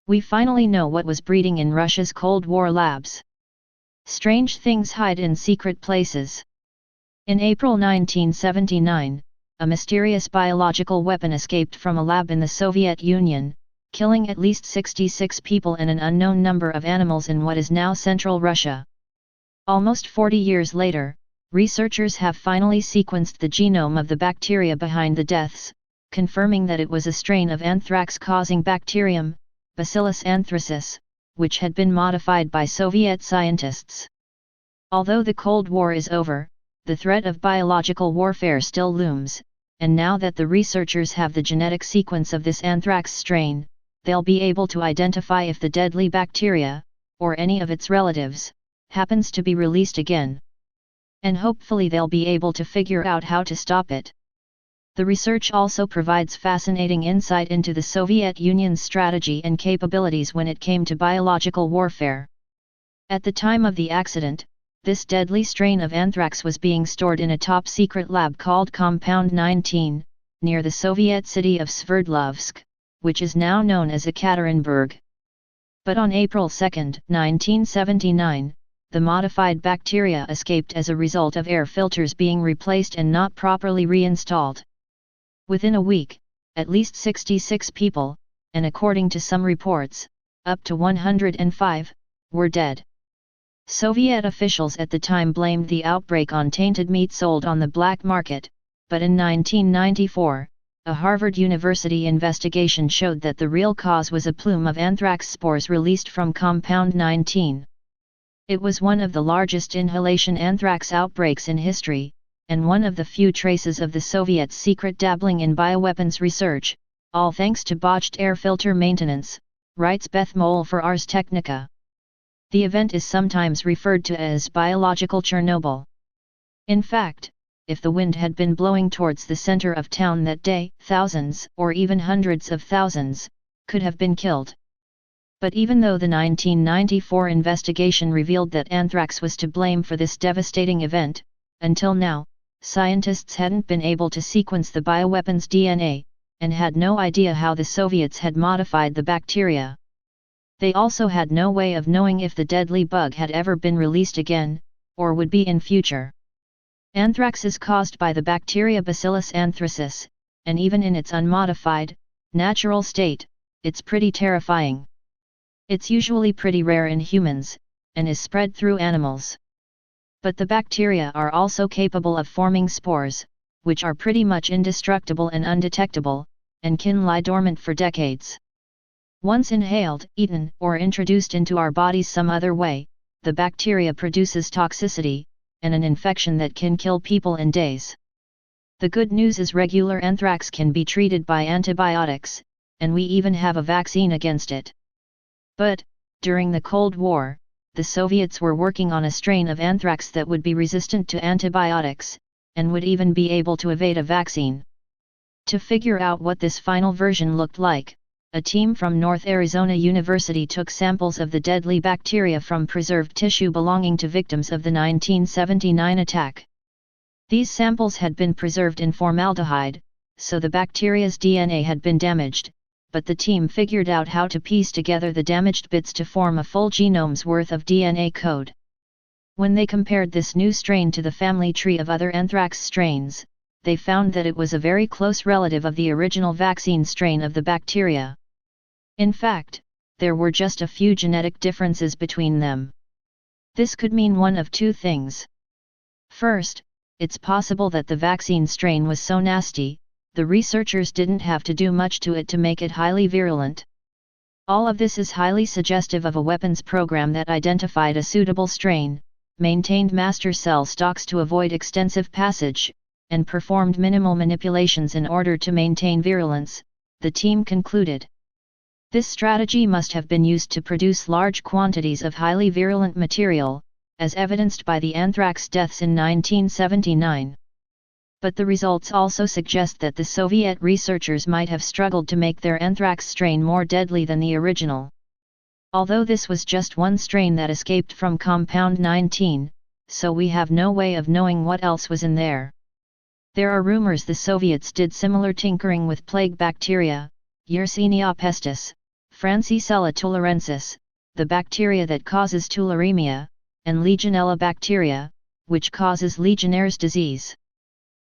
We finally know what was breeding in Russia's Cold War labs. Strange things hide in secret places. In April 1979, a mysterious biological weapon escaped from a lab in the Soviet Union, killing at least 66 people and an unknown number of animals in what is now central Russia. Almost 40 years later, researchers have finally sequenced the genome of the bacteria behind the deaths, confirming that it was a strain of anthrax-causing bacterium, Bacillus anthracis, which had been modified by Soviet scientists. Although the Cold War is over, the threat of biological warfare still looms, and now that the researchers have the genetic sequence of this anthrax strain, they'll be able to identify if the deadly bacteria, or any of its relatives, happens to be released again. And hopefully they'll be able to figure out how to stop it. The research also provides fascinating insight into the Soviet Union's strategy and capabilities when it came to biological warfare. At the time of the accident, this deadly strain of anthrax was being stored in a top-secret lab called Compound 19, near the Soviet city of Sverdlovsk, which is now known as Ekaterinburg. But on April 2, 1979, the modified bacteria escaped as a result of air filters being replaced and not properly reinstalled. Within a week, at least 66 people, and according to some reports, up to 105, were dead. Soviet officials at the time blamed the outbreak on tainted meat sold on the black market, but in 1994, a Harvard University investigation showed that the real cause was a plume of anthrax spores released from Compound 19. It was one of the largest inhalation anthrax outbreaks in history, and one of the few traces of the Soviets' secret dabbling in bioweapons research, all thanks to botched air filter maintenance, writes Beth Mole for Ars Technica. The event is sometimes referred to as biological Chernobyl. In fact, if the wind had been blowing towards the center of town that day, thousands, or even hundreds of thousands, could have been killed. But even though the 1994 investigation revealed that anthrax was to blame for this devastating event, until now, scientists hadn't been able to sequence the bioweapon's DNA, and had no idea how the Soviets had modified the bacteria. They also had no way of knowing if the deadly bug had ever been released again, or would be in future. Anthrax is caused by the bacteria Bacillus anthracis, and even in its unmodified, natural state, it's pretty terrifying. It's usually pretty rare in humans, and is spread through animals. But the bacteria are also capable of forming spores, which are pretty much indestructible and undetectable, and can lie dormant for decades. Once inhaled, eaten, or introduced into our bodies some other way, the bacteria produces toxicity, and an infection that can kill people in days. The good news is regular anthrax can be treated by antibiotics, and we even have a vaccine against it. But, during the Cold War, the Soviets were working on a strain of anthrax that would be resistant to antibiotics, and would even be able to evade a vaccine. To figure out what this final version looked like, a team from North Arizona University took samples of the deadly bacteria from preserved tissue belonging to victims of the 1979 attack. These samples had been preserved in formaldehyde, so the bacteria's DNA had been damaged, but the team figured out how to piece together the damaged bits to form a full genome's worth of DNA code. When they compared this new strain to the family tree of other anthrax strains, they found that it was a very close relative of the original vaccine strain of the bacteria. In fact, there were just a few genetic differences between them. This could mean one of two things. First, it's possible that the vaccine strain was so nasty, the researchers didn't have to do much to it to make it highly virulent. All of this is highly suggestive of a weapons program that identified a suitable strain, maintained master cell stocks to avoid extensive passage, and performed minimal manipulations in order to maintain virulence, the team concluded. This strategy must have been used to produce large quantities of highly virulent material, as evidenced by the anthrax deaths in 1979. But the results also suggest that the Soviet researchers might have struggled to make their anthrax strain more deadly than the original. Although this was just one strain that escaped from Compound 19, so we have no way of knowing what else was in there. There are rumors the Soviets did similar tinkering with plague bacteria, Yersinia pestis, Francisella tularensis, the bacteria that causes tularemia, and Legionella bacteria, which causes Legionnaire's disease.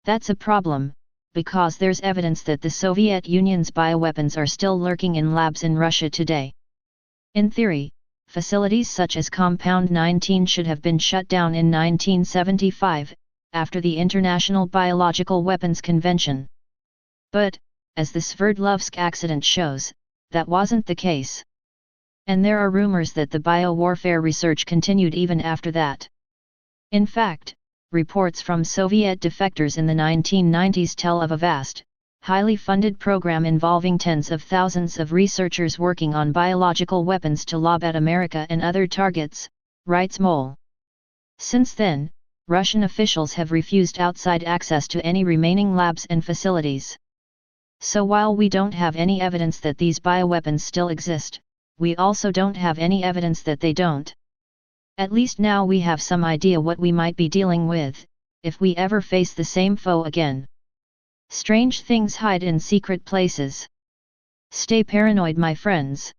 That's a problem, because there's evidence that the Soviet Union's bioweapons are still lurking in labs in Russia today. In theory, facilities such as Compound 19 should have been shut down in 1975, after the International Biological Weapons Convention. But, as the Sverdlovsk accident shows, that wasn't the case. And there are rumors that the biowarfare research continued even after that. In fact, reports from Soviet defectors in the 1990s tell of a vast, highly funded program involving tens of thousands of researchers working on biological weapons to lob at America and other targets, writes Mole. Since then, Russian officials have refused outside access to any remaining labs and facilities. So while we don't have any evidence that these bioweapons still exist, we also don't have any evidence that they don't. At least now we have some idea what we might be dealing with, if we ever face the same foe again. Strange things hide in secret places. Stay paranoid, my friends.